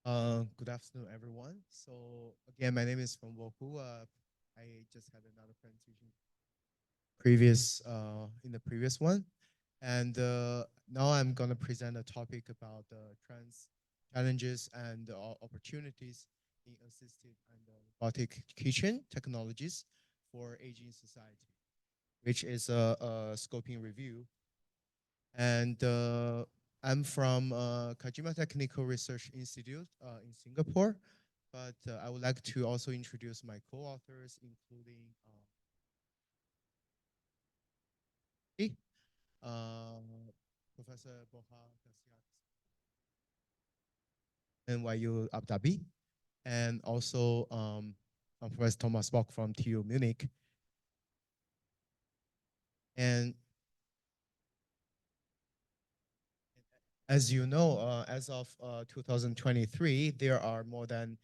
Good afternoon, everyone. So again, my name is Rongbo. I just had another presentation in the previous one, and now I'm gonna present a topic about trends, challenges, and opportunities in assistive and robotic kitchen technologies for aging society, which is a scoping review. And I'm from Kajima Technical Research Institute in Singapore, but I would like to also introduce my co-authors, including uh, Professor Borja García, NYU Abu Dhabi, and also Professor Thomas Bock from TU Munich. And as you know, as of 2023, there are more than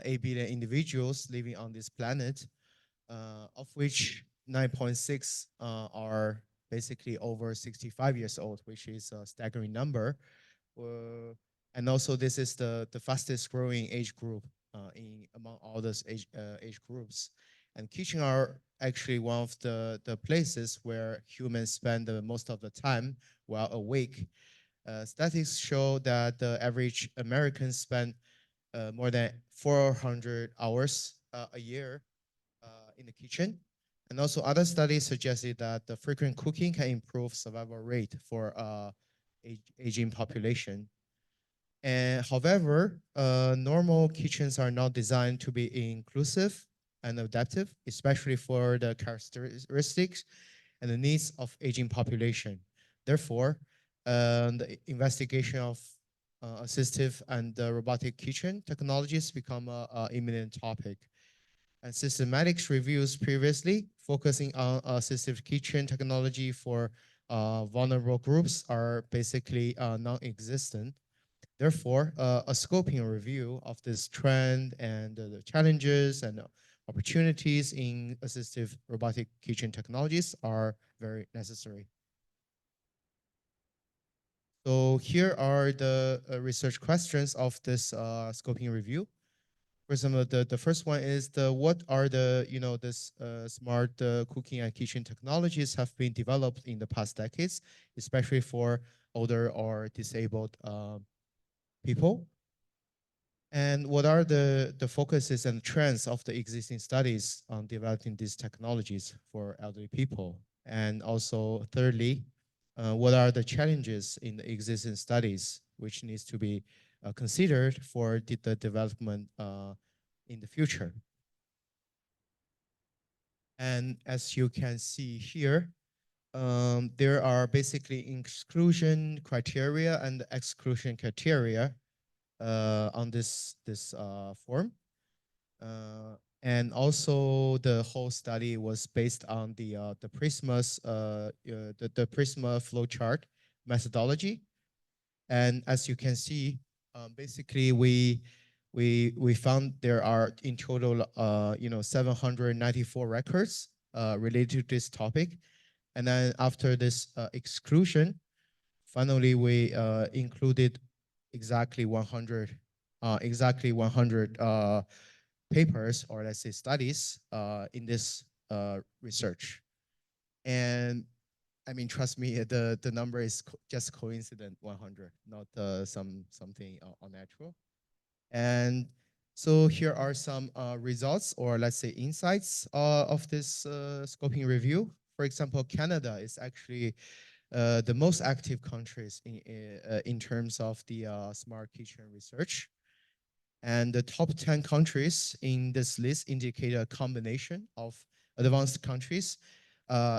8 billion individuals living on this planet, of which 9.6 are basically over 65 years old, which is a staggering number. And also, this is the fastest growing age group among all those age groups. And kitchen are actually one of the places where humans spend the most of the time while awake. Statistics show that the average American spend more than 400 hours a year in the kitchen. And also other studies suggested that the frequent cooking can improve survival rate for aging population. And however, normal kitchens are not designed to be inclusive and adaptive, especially for the characteristics and the needs of aging population. Therefore, the investigation of assistive and robotic kitchen technologies become a imminent topic. And systematics reviews previously focusing on assistive kitchen technology for vulnerable groups are basically non-existent. Therefore, a scoping review of this trend and the challenges and opportunities in assistive robotic kitchen technologies are very necessary. So here are the research questions of this scoping review. For example, the first one is what are this smart cooking and kitchen technologies have been developed in the past decades, especially for older or disabled people? And what are the focuses and trends of the existing studies on developing these technologies for elderly people? And also, thirdly, what are the challenges in the existing studies which needs to be considered for the development in the future? And as you can see here, there are basically inclusion criteria and exclusion criteria on this form. And also the whole study was based on the PRISMA's the PRISMA flowchart methodology. And as you can see, basically we found there are in total 794 records related to this topic. And then after this exclusion, finally we included exactly 100 papers, or let's say studies in this research. And I mean, trust me, the number is just coincident 100, not something unnatural. And so here are some results, or let's say insights of this scoping review. For example, Canada is actually the most active countries in terms of the smart kitchen research. And the top 10 countries in this list indicate a combination of advanced countries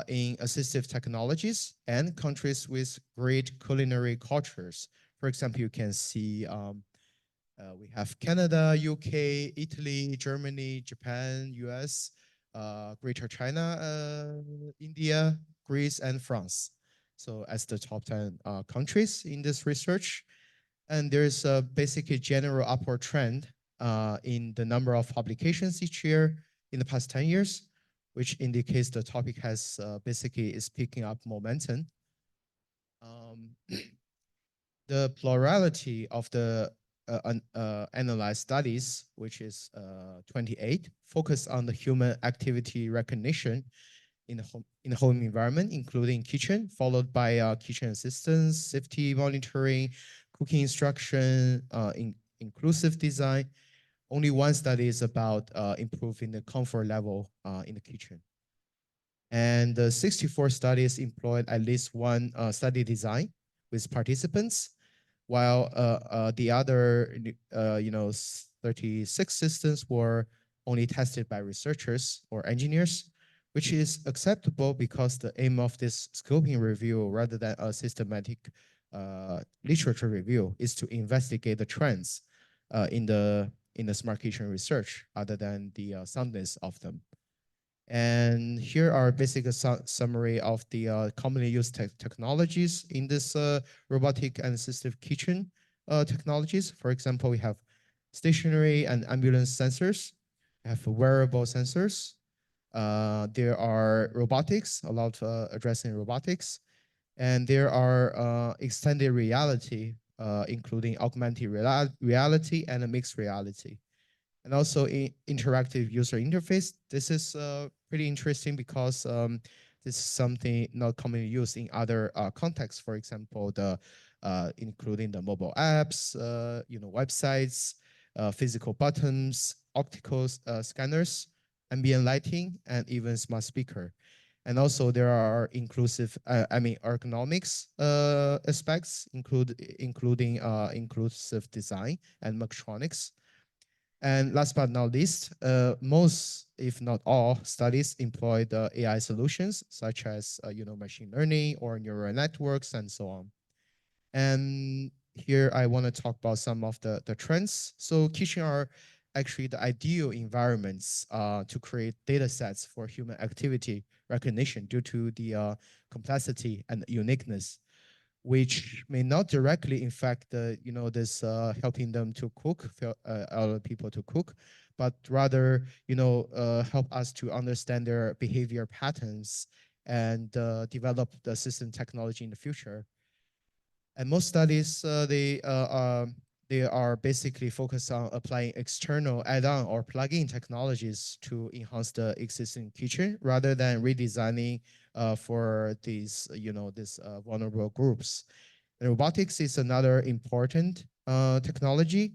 in assistive technologies and countries with great culinary cultures. For example, you can see we have Canada, UK, Italy, Germany, Japan, US, Greater China, India, Greece, and France. So as the top 10 countries in this research. And there's a basically general upward trend in the number of publications each year in the past 10 years, which indicates the topic has basically is picking up momentum. The plurality of the analyzed studies, which is 28, focus on the human activity recognition in the home environment, including kitchen, followed by kitchen assistance, safety monitoring, cooking instruction, inclusive design. Only one study is about improving the comfort level in the kitchen. And the 64 studies employed at least one study design with participants, while the other 36 systems were only tested by researchers or engineers, which is acceptable because the aim of this scoping review, rather than a systematic literature review, is to investigate the trends in the smart kitchen research, other than the soundness of them. And here are basic summary of the commonly used technologies in this robotic and assistive kitchen technologies. For example, we have stationary and ambulance sensors, we have wearable sensors. There are robotics, a lot addressing robotics. And there are extended reality, including augmented reality and mixed reality. And also interactive user interface. This is pretty interesting because this is something not commonly used in other contexts. For example, including the mobile apps, websites, physical buttons, optical scanners, ambient lighting, and even smart speaker. And also there are inclusive, ergonomics aspects, including inclusive design and mechatronics. And last but not least, most, if not all, studies employ the AI solutions, such as machine learning or neural networks and so on. And here I want to talk about some of the trends. So kitchen are actually the ideal environments to create data sets for human activity recognition due to the complexity and uniqueness, which may not directly affect this helping them to cook, other people to cook, but rather help us to understand their behavior patterns and develop the system technology in the future. And most studies they are basically focused on applying external add-on or plug-in technologies to enhance the existing kitchen, rather than redesigning for these vulnerable groups. And robotics is another important technology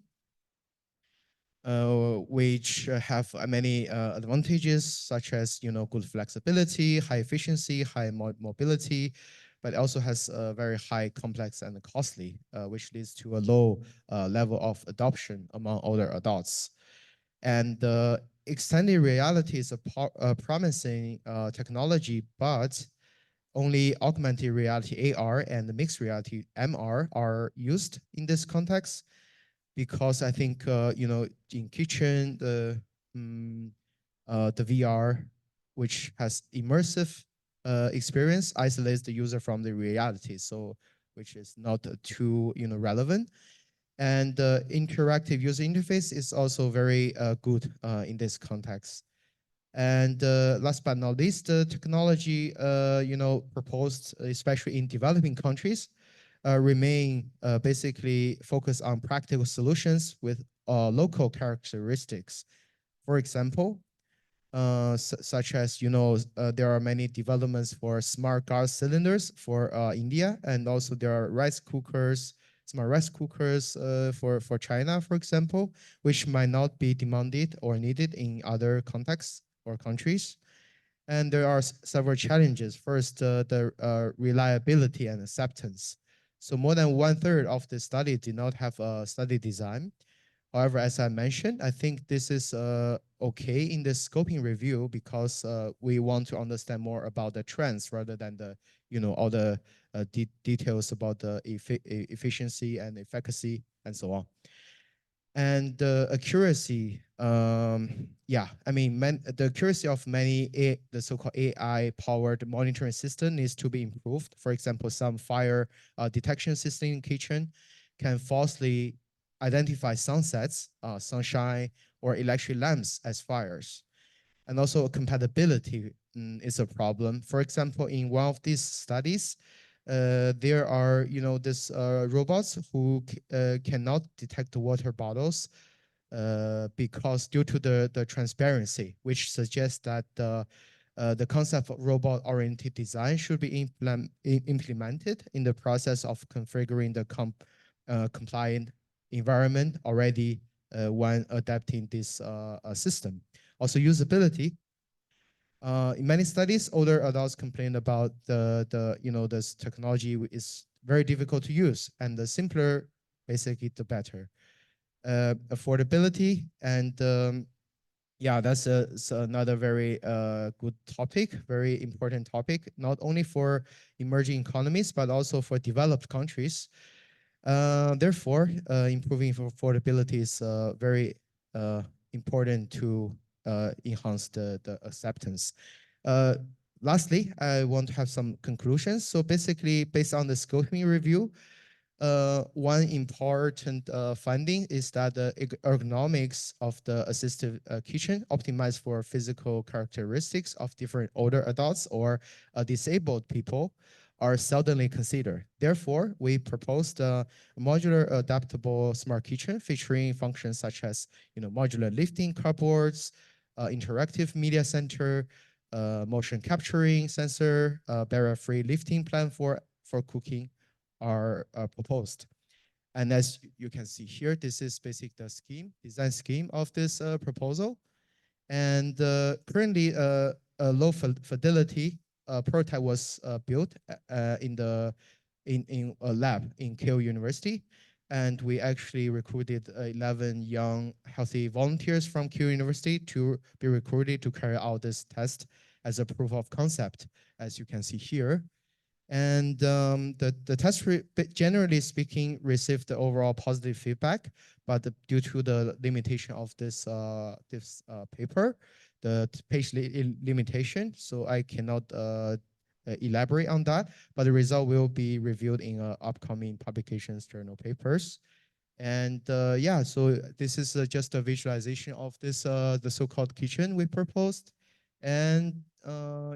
which have many advantages, such as good flexibility, high efficiency, high mobility, but also has very high complex and costly, which leads to a low level of adoption among older adults. And extended reality is a promising technology, but only augmented reality AR and mixed reality MR are used in this context, because I think in kitchen the VR, which has immersive experience, isolates the user from the reality, so which is not too relevant. And interactive user interface is also very good in this context. And last but not least, the technology proposed, especially in developing countries, remain basically focused on practical solutions with local characteristics. For example, such as there are many developments for smart gas cylinders for India, and also there are smart rice cookers for China, for example, which might not be demanded or needed in other contexts or countries. And there are several challenges. First, the reliability and acceptance. So more than 1/3 of the study did not have a study design. However, as I mentioned, I think this is okay in the scoping review, because we want to understand more about the trends rather than the all the details about the efficiency and efficacy and so on. And the accuracy, the accuracy of many the so-called AI-powered monitoring system needs to be improved. For example, some fire detection system in kitchen can falsely identify sunsets, sunshine, or electric lamps as fires. And also compatibility is a problem. For example, in one of these studies, there are, this robots who cannot detect water bottles because due to the transparency, which suggests that the concept of robot-oriented design should be implemented in the process of configuring the compliant environment already when adapting this system. Also, usability. In many studies, older adults complain about this technology is very difficult to use, and the simpler, basically, the better. Affordability, and yeah, that's another very good topic, very important topic, not only for emerging economies, but also for developed countries. Therefore, improving affordability is very important to enhance the acceptance. Lastly, I want to have some conclusions. So basically, based on the scoping review, one important finding is that the ergonomics of the assistive kitchen optimized for physical characteristics of different older adults or disabled people are seldomly considered. Therefore, we proposed a modular adaptable smart kitchen featuring functions such as modular lifting cupboards, interactive media center, motion capturing sensor, barrier-free lifting plan for cooking, are proposed. And as you can see here, this is basically the design scheme of this proposal. And currently, a low fidelity prototype was built in a lab in Keio University. And we actually recruited 11 young, healthy volunteers from Keio University to be recruited to carry out this test as a proof of concept, as you can see here. And the test, generally speaking, received the overall positive feedback, but due to the limitation of this paper, the page limitation, so I cannot elaborate on that, but the result will be reviewed in upcoming publications journal papers. And yeah, so this is just a visualization of this the so-called kitchen we proposed. And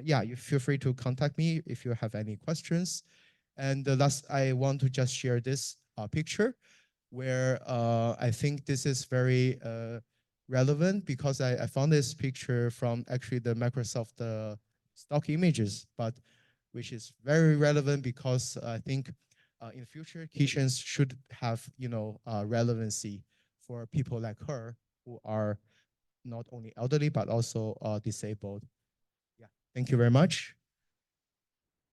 yeah, you feel free to contact me if you have any questions. And last, I want to just share this picture where I think this is very relevant because I found this picture from actually the Microsoft stock images, but which is very relevant because I think in the future, kitchens should have, relevancy for people like her who are not only elderly, but also disabled. Yeah, thank you very much.